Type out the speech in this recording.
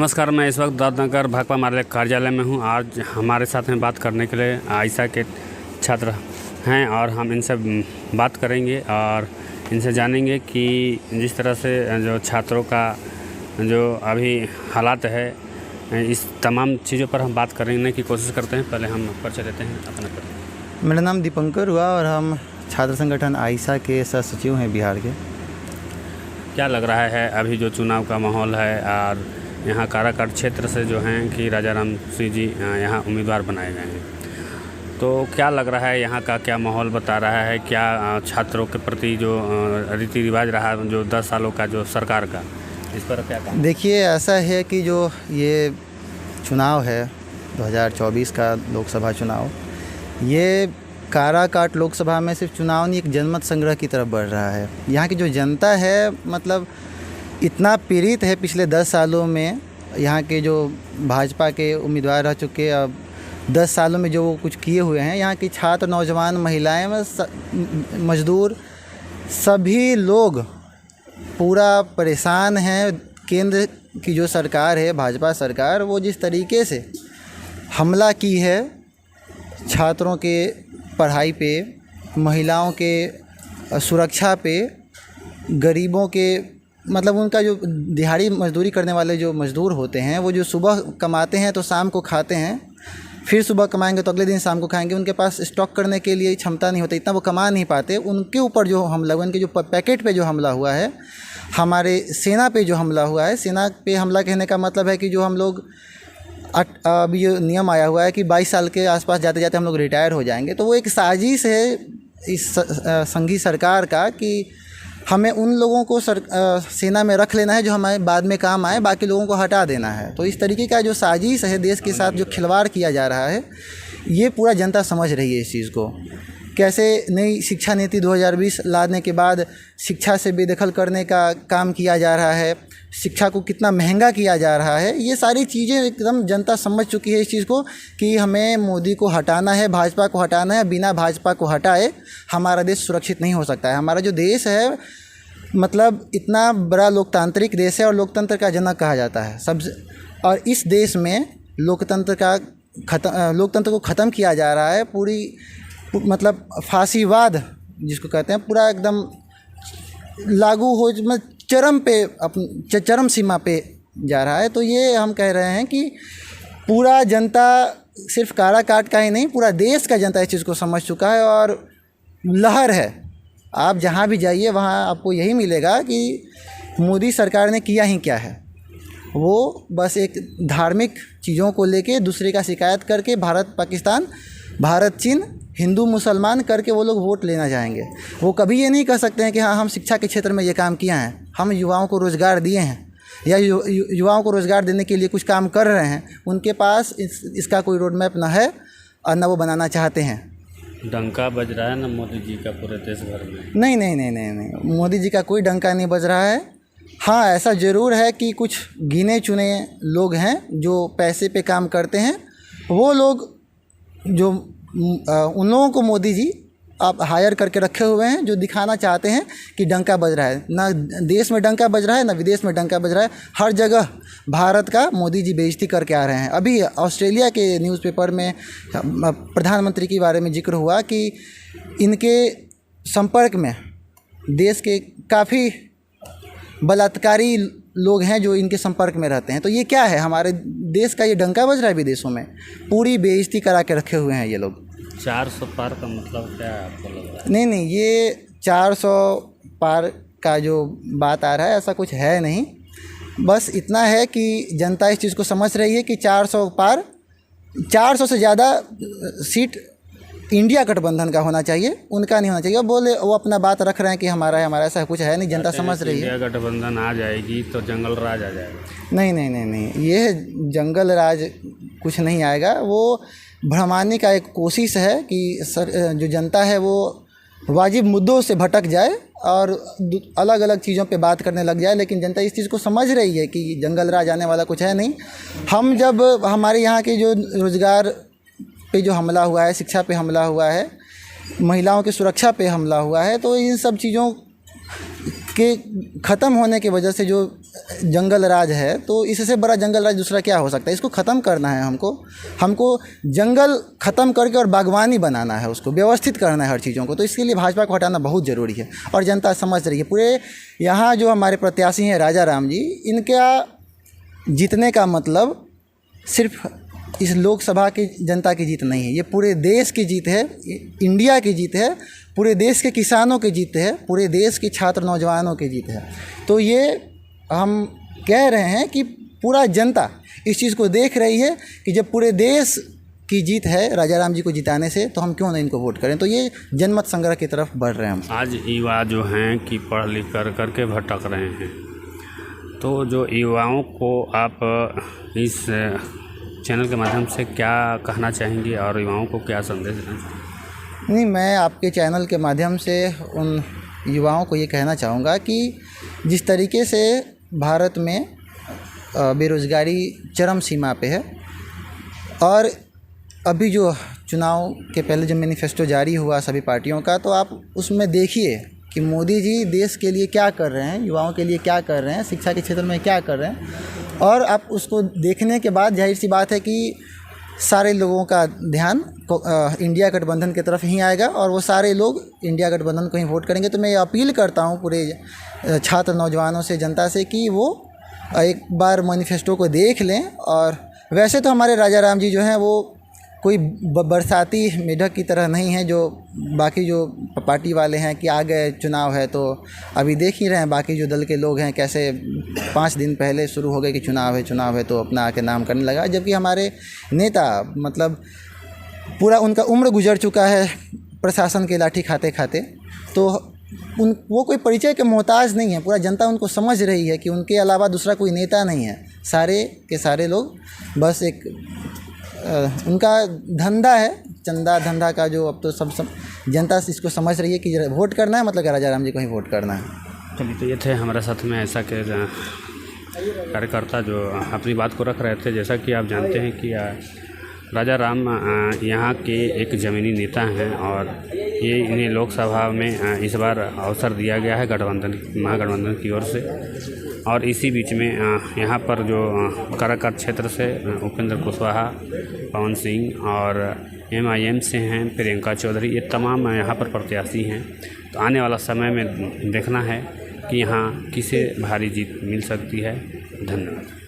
नमस्कार, मैं इस वक्त दादनगर भाकपा मार्ग कार्यालय में हूं। आज हमारे साथ में बात करने के लिए आयशा के छात्र हैं और हम इनसे बात करेंगे और इनसे जानेंगे कि जिस तरह से जो छात्रों का जो अभी हालात है, इस तमाम चीज़ों पर हम बात करने की कोशिश करते हैं। पहले हम परिचय देते हैं अपना परिचय। मेरा नाम दीपंकर हुआ और हम छात्र संगठन आयशा के सह सचिव हैं बिहार के। क्या लग रहा है अभी जो चुनाव का माहौल है और यहाँ काराकाट क्षेत्र से जो हैं कि राजा राम सिंह जी यहाँ उम्मीदवार बनाए गए हैं, तो क्या लग रहा है यहाँ का क्या माहौल बता रहा है? क्या छात्रों के प्रति जो रीति रिवाज रहा जो 10 सालों का जो सरकार का, इस पर क्या कहा? देखिए, ऐसा है कि जो ये चुनाव है 2024 का लोकसभा चुनाव, ये काराकाट लोकसभा में सिर्फ चुनाव नहीं, एक जनमत संग्रह की तरफ बढ़ रहा है। यहाँ की जो जनता है मतलब इतना पीड़ित है पिछले 10 सालों में। यहाँ के जो भाजपा के उम्मीदवार रह चुके, अब 10 सालों में जो वो कुछ किए हुए हैं, यहाँ की छात्र, नौजवान, महिलाएं, मजदूर, सभी लोग पूरा परेशान हैं। केंद्र की जो सरकार है, भाजपा सरकार, वो जिस तरीके से हमला की है छात्रों के पढ़ाई पे, महिलाओं के सुरक्षा पे, गरीबों के मतलब उनका जो दिहाड़ी मजदूरी करने वाले जो मज़दूर होते हैं, वो जो सुबह कमाते हैं तो शाम को खाते हैं, फिर सुबह कमाएंगे तो अगले दिन शाम को खाएंगे। उनके पास स्टॉक करने के लिए क्षमता नहीं होती, इतना वो कमा नहीं पाते। उनके ऊपर जो हमला हुआ, उनके जो पैकेट पे जो हमला हुआ है, हमारे सेना पे जो हमला हुआ है, सेना पे हमला कहने का मतलब है कि जो हम लोग अभी ये नियम आया हुआ है कि 22 साल के आसपास जाते जाते हम लोग रिटायर हो जाएंगे, तो वो एक साजिश है इस संघी सरकार का कि हमें उन लोगों को सेना में रख लेना है जो हमारे बाद में काम आए, बाकी लोगों को हटा देना है। तो इस तरीके का जो साजिश है, देश के साथ जो खिलवाड़ किया जा रहा है, ये पूरा जनता समझ रही है इस चीज़ को। कैसे नई शिक्षा नीति 2020 लाने के बाद शिक्षा से बेदखल करने का काम किया जा रहा है, शिक्षा को कितना महंगा किया जा रहा है, ये सारी चीज़ें एकदम जनता समझ चुकी है इस चीज़ को कि हमें मोदी को हटाना है, भाजपा को हटाना है। बिना भाजपा को हटाए हमारा देश सुरक्षित नहीं हो सकता है। हमारा जो देश है मतलब इतना बड़ा लोकतांत्रिक देश है और लोकतंत्र का जनक कहा जाता है सबसे, और इस देश में लोकतंत्र को ख़त्म किया जा रहा है। पूरी मतलब फांसीवाद जिसको कहते हैं, पूरा एकदम लागू हो, चरम सीमा पे जा रहा है। तो ये हम कह रहे हैं कि पूरा जनता, सिर्फ काराकाट का ही नहीं, पूरा देश का जनता इस चीज़ को समझ चुका है और लहर है। आप जहाँ भी जाइए वहाँ आपको यही मिलेगा कि मोदी सरकार ने किया ही क्या है। वो बस एक धार्मिक चीज़ों को लेके दूसरे का शिकायत करके, भारत पाकिस्तान, भारत चीन, हिंदू मुसलमान करके वो लोग वोट लेना चाहेंगे। वो कभी ये नहीं कह सकते हैं कि हाँ, हम शिक्षा के क्षेत्र में ये काम किया है, हम युवाओं को रोज़गार दिए हैं या युवाओं को रोज़गार देने के लिए कुछ काम कर रहे हैं। उनके पास इसका कोई रोड मैप ना है और ना वो बनाना चाहते हैं। डंका बज रहा है ना मोदी जी का पूरे देश भर में? नहीं नहीं नहीं नहीं नहीं, मोदी जी का कोई डंका नहीं बज रहा है। हाँ, ऐसा ज़रूर है कि कुछ गिने चुने लोग हैं जो पैसे पे काम करते हैं। वो लोग जो उन लोगों को मोदी जी आप हायर करके रखे हुए हैं, जो दिखाना चाहते हैं कि डंका बज रहा है। ना देश में डंका बज रहा है, ना विदेश में डंका बज रहा है। हर जगह भारत का मोदी जी बेइज्जती करके आ रहे हैं। अभी ऑस्ट्रेलिया के न्यूज़पेपर में प्रधानमंत्री के बारे में जिक्र हुआ कि इनके संपर्क में देश के काफ़ी बलात्कारी लोग हैं जो इनके संपर्क में रहते हैं। तो ये क्या है, हमारे देश का ये डंका बज रहा है विदेशों में। पूरी बेइज्जती करा के रखे हुए हैं ये लोग। 400 पार का मतलब क्या है आपको लग रहा है? नहीं, ये 400 पार का जो बात आ रहा है, ऐसा कुछ है नहीं। बस इतना है कि जनता इस चीज़ को समझ रही है कि 400 पार, 400 से ज़्यादा सीट इंडिया गठबंधन का होना चाहिए, उनका नहीं होना चाहिए। वो अपना बात रख रहे हैं कि हमारा है, हमारा ऐसा कुछ है नहीं। जनता समझ रही है इंडिया गठबंधन आ जाएगी तो जंगल राज आ जाएगा। नहीं नहीं नहीं नहीं, ये जंगल राज कुछ नहीं आएगा। वो भ्रमाने का एक कोशिश है कि जो जनता है वो वाजिब मुद्दों से भटक जाए और अलग अलग चीज़ों पे बात करने लग जाए। लेकिन जनता इस चीज़ को समझ रही है कि जंगल राज आने वाला कुछ है नहीं। हम जब हमारे यहाँ के जो रोज़गार पे जो हमला हुआ है, शिक्षा पे हमला हुआ है, महिलाओं की सुरक्षा पे हमला हुआ है, तो इन सब चीज़ों के ख़त्म होने की वजह से जो जंगल राज है, तो इससे बड़ा जंगल राज दूसरा क्या हो सकता है। इसको ख़त्म करना है हमको जंगल ख़त्म करके और बागवानी बनाना है, उसको व्यवस्थित करना है हर चीज़ों को। तो इसके लिए भाजपा को हटाना बहुत ज़रूरी है और जनता समझ रही है। पूरे यहाँ जो हमारे प्रत्याशी हैं राजा राम जी, इनका जीतने का मतलब सिर्फ इस लोकसभा की जनता की जीत नहीं है, ये पूरे देश की जीत है, इंडिया की जीत है, पूरे देश के किसानों की जीत है, पूरे देश के छात्र नौजवानों की जीत है। तो ये हम कह रहे हैं कि पूरा जनता इस चीज़ को देख रही है कि जब पूरे देश की जीत है राजा राम जी को जिताने से, तो हम क्यों नहीं इनको वोट करें। तो ये जनमत संग्रह की तरफ बढ़ रहे हैं हम। आज युवा जो हैं कि पढ़ लिख करके भटक रहे हैं, तो जो युवाओं को आप इस चैनल के माध्यम से क्या कहना चाहेंगे और युवाओं को क्या संदेश देना चाहेंगे? नहीं, मैं आपके चैनल के माध्यम से उन युवाओं को ये कहना चाहूँगा कि जिस तरीके से भारत में बेरोज़गारी चरम सीमा पे है, और अभी जो चुनाव के पहले जो मैनिफेस्टो जारी हुआ सभी पार्टियों का, तो आप उसमें देखिए कि मोदी जी देश के लिए क्या कर रहे हैं, युवाओं के लिए क्या कर रहे हैं, शिक्षा के क्षेत्र में क्या कर रहे हैं। और आप उसको देखने के बाद जाहिर सी बात है कि सारे लोगों का ध्यान इंडिया गठबंधन की तरफ ही आएगा और वो सारे लोग इंडिया गठबंधन को ही वोट करेंगे। तो मैं ये अपील करता हूँ पूरे छात्र नौजवानों से, जनता से, कि वो एक बार मैनिफेस्टो को देख लें। और वैसे तो हमारे राजा राम जी जो हैं वो कोई बरसाती मेढक की तरह नहीं है, जो बाकी जो पार्टी वाले हैं कि आ गए चुनाव है तो अभी देख ही रहे हैं बाकी जो दल के लोग हैं कैसे 5 दिन पहले शुरू हो गए कि चुनाव है तो अपना आके नाम करने लगा। जबकि हमारे नेता मतलब पूरा उनका उम्र गुजर चुका है प्रशासन के लाठी खाते खाते, तो वो कोई परिचय के मोहताज नहीं है। पूरा जनता उनको समझ रही है कि उनके अलावा दूसरा कोई नेता नहीं है। सारे के सारे लोग बस एक उनका धंधा है, चंदा धंधा का, जो अब तो सब जनता इसको समझ रही है कि वोट करना है मतलब राजा राम जी को ही वोट करना है। चलिए, तो ये थे हमारे साथ में ऐसा के कार्यकर्ता जो अपनी बात को रख रहे थे। जैसा कि आप जानते हैं कि राजा राम यहाँ के एक ज़मीनी नेता हैं और ये इन्हें लोकसभा में इस बार अवसर दिया गया है महागठबंधन की ओर से। और इसी बीच में यहाँ पर जो काराकाट क्षेत्र से उपेंद्र कुशवाहा, पवन सिंह और MIM से हैं प्रियंका चौधरी, ये तमाम यहाँ पर प्रत्याशी हैं। तो आने वाला समय में देखना है कि यहाँ किसे भारी जीत मिल सकती है। धन्यवाद।